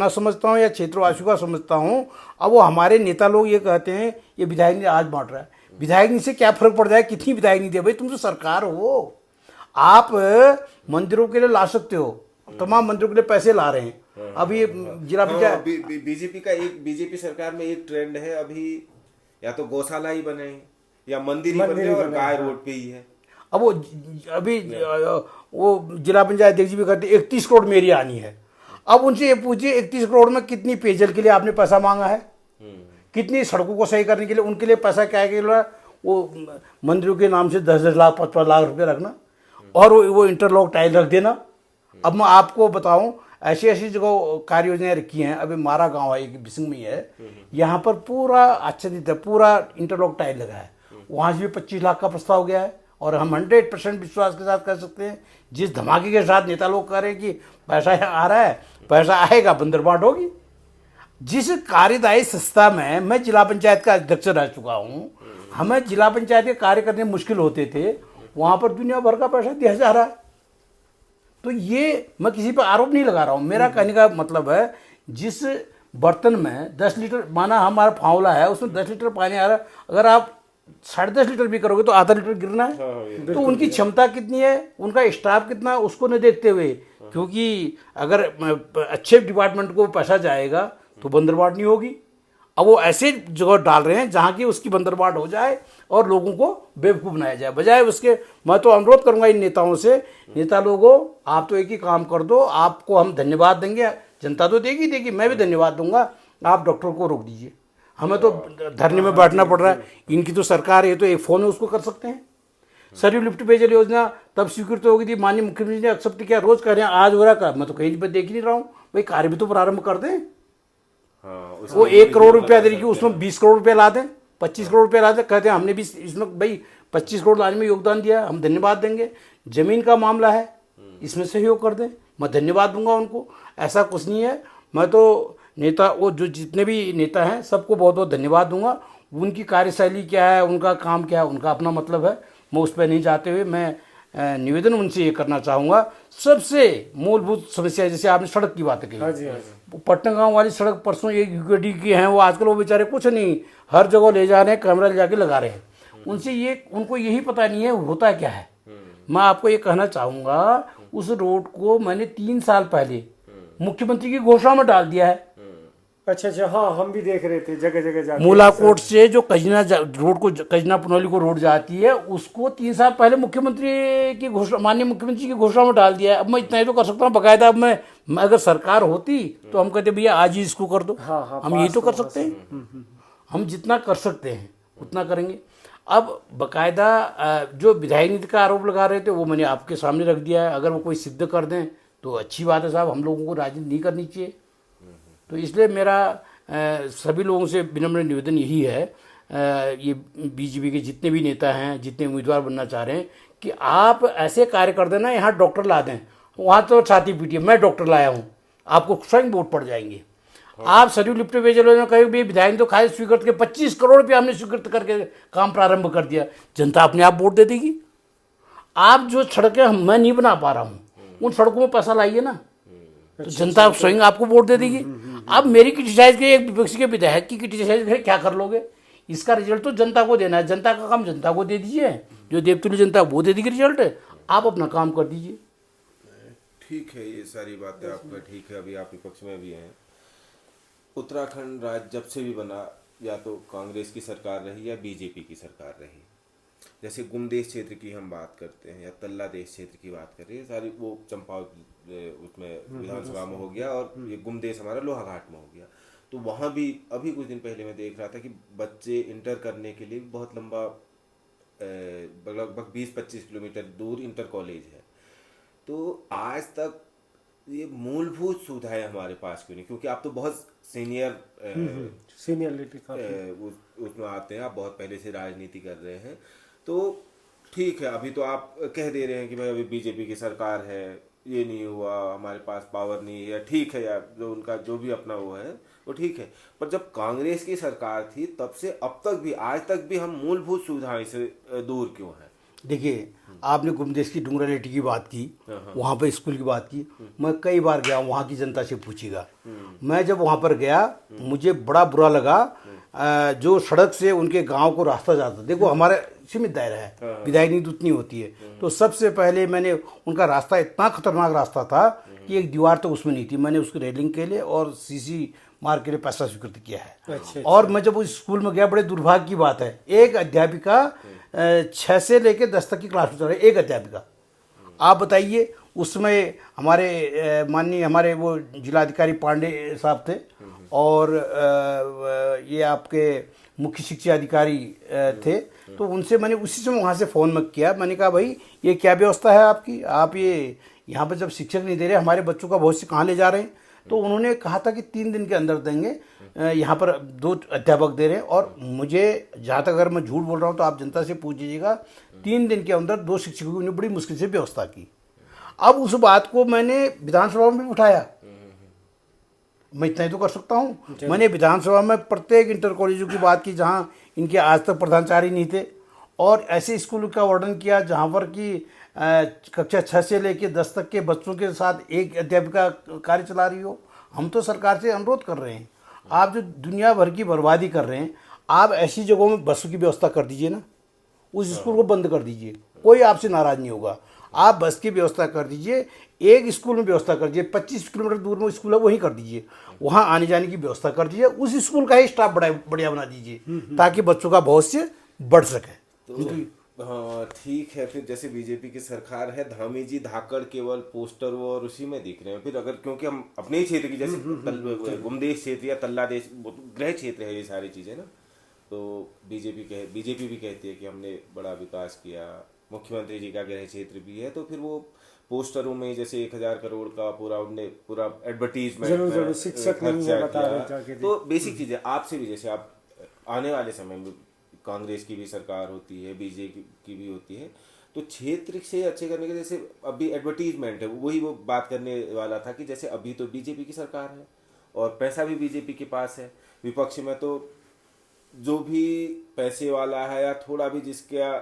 ना समझता हूँ या क्षेत्रवासियों का समझता हूँ। अब वो हमारे नेता लोग ये कहते हैं ये विधायक निधि आज बांट रहा है, विधायक निधि से क्या फर्क पड़ जाए, कितनी विधायक निधि है भाई, तुम तो सरकार हो। आप मंदिरों के लिए ला सकते हो, तमाम मंदिरों के लिए पैसे ला रहे हैं। अब ये जिला पंचायत बीजेपी सरकार में एक ट्रेंड है अभी, या तो गौशाला ही बने या मंदिर ही बने और गाय रोड पे ही है। अब वो अभी वो जिला पंचायत अध्यक्ष भी कहते 31 करोड़ मेरी आनी है। अब उनसे ये पूछिए 31 करोड़ में कितनी पेयजल के लिए आपने पैसा मांगा है, कितनी सड़कों को सही करने के लिए उनके लिए पैसा क्या है, वो मंदिरों के नाम से 10-10 लाख 55 लाख रुपए रखना और वो इंटरलॉक टाइल रख देना। अब मैं आपको बताऊं ऐसी ऐसी जगह कार्य योजनाएं रखी हैं। अभी मारा गांव है एक बिसिंग में है, यहाँ पर पूरा आच्छादित है, पूरा इंटरलॉक टाइल लगा है, वहाँ से भी 25 लाख का प्रस्ताव गया है। और हम 100% विश्वास के साथ कह सकते हैं जिस धमाके के साथ नेता लोग कह रहे हैं कि पैसा आ रहा है, पैसा आएगा, बंदरबाट होगी। जिस कार्यदायी संस्था में मैं जिला पंचायत का अध्यक्ष रह चुका हूँ, हमें जिला पंचायत के कार्य करने मुश्किल होते थे, वहाँ पर दुनिया भर का पैसा दिया जा रहा है। तो ये मैं किसी पर आरोप नहीं लगा रहा हूँ, मेरा कहने का मतलब है जिस बर्तन में 10 लीटर, माना हमारा फावला है उसमें 10 लीटर पानी आ रहा है, अगर आप 10.5 लीटर भी करोगे तो आधा लीटर गिरना है। तो उनकी क्षमता कितनी है, उनका स्टाफ कितना, उसको नहीं देखते हुए, क्योंकि अगर अच्छे डिपार्टमेंट को पैसा जाएगा तो बंदरबाट नहीं होगी। अब वो ऐसे जगह डाल रहे हैं जहाँ की उसकी बंदरबाट हो जाए और लोगों को बेवकूफ़ बनाया जाए। बजाय उसके मैं तो अनुरोध करूंगा इन नेताओं से, नेता लोगों आप तो एक ही काम कर दो, आपको हम धन्यवाद देंगे, जनता तो देगी, मैं भी धन्यवाद दूंगा, आप डॉक्टर को रोक दीजिए, हमें तो धरने में बैठना पड़ रहा है। इनकी तो सरकार है, तो एक फ़ोन है उसको कर सकते हैं। सरयू लिफ्ट पेयजल योजना तब स्वीकृत होगी थी, माननीय मुख्यमंत्री ने एक्सेप्ट किया, रोज कह रहे हैं आज हो रहा है, मैं तो कहीं पर देख ही नहीं रहा हूँ। भाई कार्य भी तो प्रारंभ कर दें। वो 1 करोड़ रुपया देगी, उसमें 20 करोड़ रुपया ला दें, 25 करोड़ रुपया ला दें, कहते हैं हमने भी इसमें भाई 25 करोड़ लाने में योगदान दिया, हम धन्यवाद देंगे। जमीन का मामला है, इसमें सहयोग कर दें, मैं धन्यवाद दूंगा उनको। ऐसा कुछ नहीं है, मैं तो नेता वो जो जितने भी नेता हैं सबको बहुत बहुत धन्यवाद दूंगा। उनकी कार्यशैली क्या है, उनका काम क्या है, उनका अपना मतलब है, मैं उस पर नहीं जाते हुए मैं निवेदन उनसे ये करना चाहूँगा। सबसे मूलभूत समस्या जैसे आपने सड़क की बात कही, पटना गांव वाली सड़क परसों एक यूकेडी की हैं, वो आजकल वो बेचारे कुछ नहीं, हर जगह ले जा रहे हैं, कैमरा ले जाके लगा रहे हैं, उनसे ये उनको यही पता नहीं है होता क्या है। मैं आपको ये कहना चाहूँगा उस रोड को मैंने 3 साल पहले मुख्यमंत्री की घोषणा में डाल दिया है। अच्छा, हाँ हम भी देख रहे थे जगह जगह जाके। मूलाकोट से जो कजना रोड को, कजना पुनौली को रोड जाती है, उसको 3 साल पहले मुख्यमंत्री की घोषणा, माननीय मुख्यमंत्री की घोषणा में डाल दिया है। अब मैं इतना ही तो कर सकता हूँ बकायदा। अब मैं अगर सरकार होती तो हम कहते भैया आज ही इसको कर दो। हाँ, हम यही तो कर सकते हैं, हम जितना कर सकते हैं उतना करेंगे। अब बकायदा जो विधायक निधि का आरोप लगा रहे थे वो मैंने आपके सामने रख दिया है। अगर वो कोई सिद्ध कर दें तो अच्छी बात है साहब, हम लोगों को राजनीति नहीं करनी चाहिए। तो इसलिए मेरा सभी लोगों से विनम्र निवेदन यही है, ये बीजेपी के जितने भी नेता हैं, जितने उम्मीदवार बनना चाह रहे हैं, कि आप ऐसे कार्य कर देना, यहाँ डॉक्टर ला दें, वहाँ तो छाती पीटिए मैं डॉक्टर लाया हूँ, आपको स्वयं वोट पड़ जाएंगे। आप सरयू लिफ्ट पेयजल योजना कहे भी विधायक तो खाली स्वीकृत के 25 करोड़ रुपये हमने स्वीकृत करके काम प्रारंभ कर दिया, जनता अपने आप वोट दे देगी। आप जो सड़कें मैं नहीं बना पा रहा हूँ, उन सड़कों में पैसा लाइए ना, तो जनता स्वयं आपको वोट दे देगी। आप मेरी क्रिटिसाइज के, एक विपक्षी के विधायक की क्रिटिसाइज करें, क्या कर लोगे? इसका रिजल्ट तो जनता को देना है, जनता का काम जनता को दे दीजिए, जो देवतुल्य जनता वो दे देगी रिजल्ट, आप अपना काम कर दीजिए। ठीक है, ये सारी बातें आपका ठीक है। अभी आप विपक्ष में भी हैं। उत्तराखंड राज्य जब से भी बना, या तो कांग्रेस की सरकार रही या बीजेपी की सरकार रही। जैसे गुमदेश क्षेत्र की हम बात करते हैं या तल्ला देश क्षेत्र की बात कर रहे हैं, सारी वो चंपावत उसमें विधानसभा में हो गया, और ये गुमदेश हमारा लोहाघाट में हो गया। तो वहाँ भी अभी कुछ दिन पहले मैं देख रहा था कि बच्चे इंटर करने के लिए बहुत लंबा, लगभग 20-25 किलोमीटर दूर इंटर कॉलेज है। तो आज तक ये मूलभूत सुविधाएं हमारे पास क्यों नहीं? क्योंकि आप तो बहुत सीनियर उसमें आते हैं, आप बहुत पहले से राजनीति कर रहे हैं, तो ठीक है। अभी तो आप कह दे रहे हैं कि भाई अभी बीजेपी की सरकार है, ये नहीं हुआ, हमारे पास पावर नहीं है, ठीक है यार, जो उनका जो भी अपना वो है वो ठीक है। पर जब कांग्रेस की सरकार थी तब से अब तक भी, आज तक भी हम मूलभूत सुविधाएं से दूर क्यों हैं? देखिए, आपने गुमदेश की डूंगरा लेटी की बात की, वहाँ पर स्कूल की बात की। मैं कई बार गया, वहाँ की जनता से पूछिएगा। मैं जब वहाँ पर गया, मुझे बड़ा बुरा लगा। जो सड़क से उनके गांव को रास्ता जाता, देखो हमारा सीमित दायरा है, विधायक नीति उतनी होती है, तो सबसे पहले मैंने उनका रास्ता, इतना खतरनाक रास्ता था कि एक दीवार तो उसमें नहीं थी, मैंने उसकी रेलिंग के लिए और सीसी मार के लिए पैसा स्वीकृत किया है। अच्छा, और मैं जब उस स्कूल में गया, बड़े दुर्भाग्य की बात है, एक अध्यापिका 6 से लेकर 10 तक की क्लास में चल रही, एक अध्यापिका। आप बताइए, उसमें हमारे माननीय हमारे वो जिलाधिकारी पांडे साहब थे, और ये आपके मुख्य शिक्षा अधिकारी थे। तो उनसे मैंने उसी समय वहाँ से फ़ोन में किया, मैंने कहा भाई ये क्या व्यवस्था है आपकी, आप ये यहाँ पर जब शिक्षक नहीं दे रहे, हमारे बच्चों का भविष्य कहाँ ले जा रहे हैं। तो उन्होंने कहा था कि 3 दिन के अंदर देंगे, यहाँ पर 2 अध्यापक दे रहे हैं। और मुझे जहाँ तक, अगर मैं झूठ बोल रहा हूँ तो आप जनता से पूछ लीजिएगा, 3 दिन के अंदर 2 शिक्षकों ने बड़ी मुश्किल से व्यवस्था की। अब उस बात को मैंने विधानसभा में भी उठाया, मैं इतना ही तो कर सकता हूँ। मैंने विधानसभा में प्रत्येक इंटर कॉलेजों की बात की जहाँ इनके आज तक प्रधानाचार्य नहीं थे, और ऐसे स्कूल का वर्णन किया जहाँ पर कि कक्षा 6 से लेकर 10 तक के बच्चों के साथ एक अध्यापिका कार्य चला रही हो। हम तो सरकार से अनुरोध कर रहे हैं, आप जो दुनिया भर की बर्बादी कर रहे हैं, आप ऐसी जगहों में बसों की व्यवस्था कर दीजिए ना, उस स्कूल को बंद कर दीजिए, कोई आपसे नाराज़ नहीं होगा। आप बस की व्यवस्था कर दीजिए, एक स्कूल में व्यवस्था कर दीजिए, 25 किलोमीटर दूर में स्कूल है वहीं कर दीजिए, वहाँ आने जाने की व्यवस्था कर दीजिए, उस स्कूल का ही स्टाफ बढ़िया बना दीजिए, ताकि बच्चों का भविष्य बढ़ सके। तो हाँ ठीक है, फिर जैसे बीजेपी की सरकार है, धामी जी धाकड़ केवल पोस्टर वो और उसी में दिख रहे हैं। फिर अगर, क्योंकि हम अपने ही क्षेत्र की, जैसे गुमदेश क्षेत्र या तल्ला देश, गृह क्षेत्र है ये सारी चीजें ना, तो बीजेपी भी कहती है कि हमने बड़ा विकास किया, मुख्यमंत्री जी का गृह क्षेत्र भी है, तो फिर वो पोस्टरों में जैसे 1000 करोड़ का पूरा एडवर्टीजमेंट शिक्षक नहीं बता रहे, तो बेसिक चीजें आपसे भी, जैसे आप आने वाले समय में कांग्रेस की भी सरकार होती है, बीजेपी की भी होती है, तो क्षेत्र से अच्छे करने के, जैसे अभी एडवर्टीजमेंट है, वही वो बात करने वाला था कि जैसे अभी तो बीजेपी की सरकार है और पैसा भी बीजेपी के पास है, विपक्ष में तो जो भी पैसे वाला है या थोड़ा भी जिसका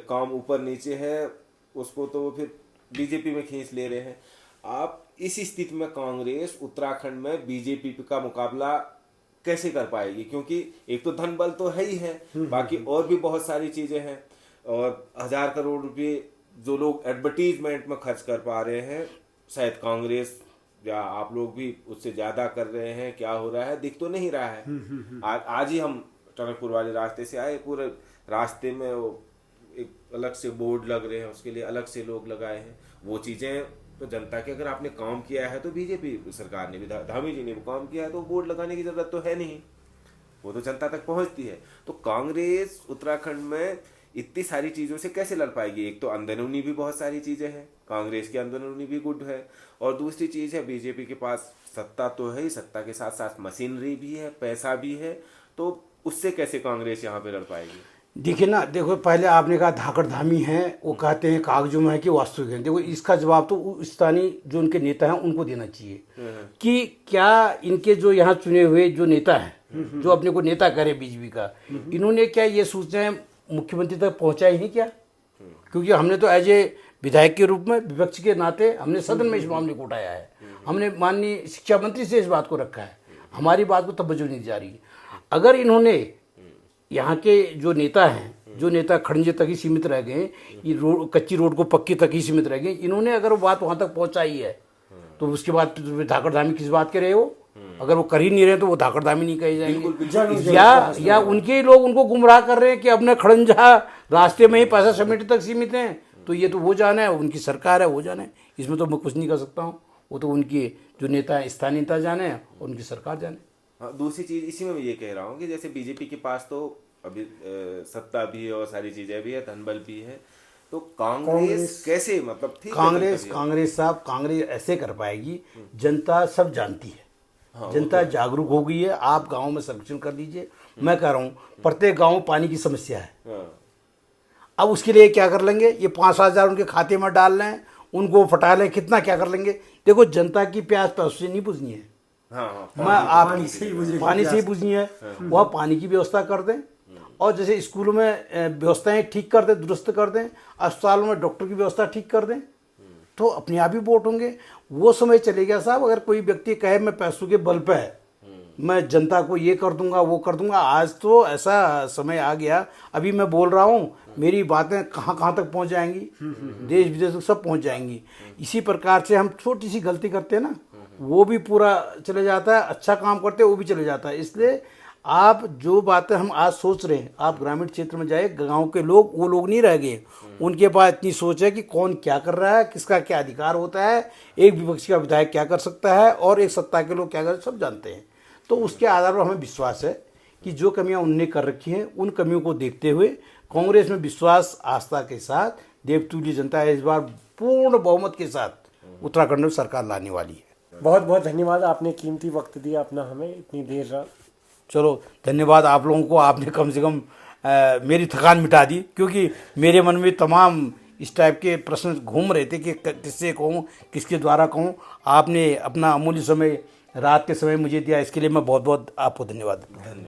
काम ऊपर नीचे है उसको तो वो फिर बीजेपी में खींच ले रहे हैं। आप इस स्थिति में कांग्रेस उत्तराखंड में बीजेपी का मुकाबला कैसे कर पाएगी, क्योंकि एक तो धन बल तो है ही है, बाकी और भी बहुत सारी चीजें हैं, और 1000 करोड़ रुपए जो लोग एडवर्टीजमेंट में खर्च कर पा रहे हैं, शायद कांग्रेस या आप लोग भी उससे ज्यादा कर रहे हैं। क्या हो रहा है दिख तो नहीं रहा है। आज ही हम टनकपुर वाले रास्ते से आए, पूरे रास्ते में वो एक अलग से बोर्ड लग रहे हैं, उसके लिए अलग से लोग लगाए हैं। वो चीजें तो जनता के, अगर आपने काम किया है तो बीजेपी सरकार ने भी, धामी जी ने भी काम किया है, तो बोर्ड लगाने की जरूरत तो है नहीं, वो तो जनता तक पहुंचती है। तो कांग्रेस उत्तराखंड में इतनी सारी चीजों से कैसे लड़ पाएगी? एक तो अंदरूनी भी बहुत सारी चीजें हैं, कांग्रेस की अंदरूनी भी गुट है, और दूसरी चीज है बीजेपी के पास सत्ता तो है ही, सत्ता के साथ साथ मशीनरी भी है, पैसा भी है, तो उससे कैसे कांग्रेस यहाँ पे लड़ पाएगी? देखिए ना, देखो पहले आपने कहा धाकड़ धामी हैं, वो कहते हैं कागजों में है कि वास्तविक है। देखो इसका जवाब तो स्थानीय जो उनके नेता हैं उनको देना चाहिए कि क्या इनके जो यहाँ चुने हुए जो नेता हैं, जो अपने को नेता करे बीजेपी का, इन्होंने क्या ये सूचनाएं मुख्यमंत्री तक पहुँचाई हैं क्या? क्योंकि हमने तो एज ए विधायक के रूप में, विपक्ष के नाते हमने सदन में इस मामले को उठाया है, हमने माननीय शिक्षा मंत्री से इस बात को रखा है, हमारी बात को तवज्जो नहीं दी जा रही। अगर इन्होंने यहाँ के जो नेता हैं, जो नेता खड़ंजे तक ही सीमित रह गए, ये रोड, कच्ची रोड को पक्की तक ही सीमित रह गए, इन्होंने अगर वो बात वहाँ तक पहुँचाई है तो उसके बाद धाकड़ धामी किस बात के रहे हो? अगर वो कर ही नहीं रहे तो वो धाकड़ धामी नहीं कहे जाएंगे। या उनके लोग उनको गुमराह कर रहे हैं कि अपने खड़ंजा रास्ते में ही पैसा समेटने तक सीमित हैं, तो ये तो वो जाना है, उनकी सरकार है, वो जाना है, इसमें तो मैं कुछ नहीं कर सकता हूँ, वो तो उनके जो नेता है, स्थानीय नेता जाने हैं और उनकी सरकार जाने। हाँ, दूसरी चीज इसी में मैं ये कह रहा हूँ कि जैसे बीजेपी के पास तो अभी सत्ता भी है और सारी चीजें भी है, धन बल भी है, तो कांग्रेस कैसे, मतलब ठीक कांग्रेस साहब, कांग्रेस ऐसे कर पाएगी, जनता सब जानती है, हाँ, जनता तो जागरूक हो गई है। आप गांव में सर्वेक्षण कर लीजिए, मैं कह रहा हूँ प्रत्येक गांव में पानी की समस्या है। हाँ। अब उसके लिए क्या कर लेंगे? ये 5-7 हज़ार उनके खाते में डाल लें, उनको फटा लें, कितना क्या कर लेंगे? देखो जनता की प्यास पैसों से नहीं बुझनी है, हाँ, मैं आप पानी से ही बुझनी है। वह पानी की व्यवस्था कर दें, और जैसे स्कूलों में व्यवस्थाएं ठीक कर दें, दुरुस्त कर दें, अस्पतालों में डॉक्टर की व्यवस्था ठीक कर दें, तो अपने आप ही वोट होंगे। वो समय चले गया साहब, अगर कोई व्यक्ति कहे मैं पैसों के बल पे है, मैं जनता को ये कर दूंगा वो कर दूंगा। आज तो ऐसा समय आ गया, अभी मैं बोल रहा हूँ, मेरी बातें कहाँ कहाँ तक पहुँच जाएंगी, देश विदेश तक सब पहुँच जाएंगी। इसी प्रकार से हम छोटी सी गलती करते हैं ना, वो भी पूरा चले जाता है, अच्छा काम करते हैं वो भी चले जाता है। इसलिए आप जो बातें हम आज सोच रहे हैं, आप ग्रामीण क्षेत्र में जाए, गांव के लोग वो लोग नहीं रह गए, उनके पास इतनी सोच है कि कौन क्या कर रहा है, किसका क्या अधिकार होता है, एक विपक्ष का विधायक क्या कर सकता है और एक सत्ता के लोग क्या कर, सब जानते हैं। तो उसके आधार पर हमें विश्वास है कि जो कमियां उनने कर रखी हैं, उन कमियों को देखते हुए कांग्रेस में विश्वास आस्था के साथ देवतुल्य जनता इस बार पूर्ण बहुमत के साथ उत्तराखंड में सरकार लाने वाली है। बहुत बहुत धन्यवाद, आपने कीमती वक्त दिया अपना हमें इतनी देर रात। चलो धन्यवाद आप लोगों को, आपने कम से कम मेरी थकान मिटा दी, क्योंकि मेरे मन में तमाम इस टाइप के प्रश्न घूम रहे थे कि किससे कहूँ, किसके द्वारा कहूँ। आपने अपना अमूल्य समय रात के समय मुझे दिया, इसके लिए मैं बहुत बहुत आपको धन्यवाद।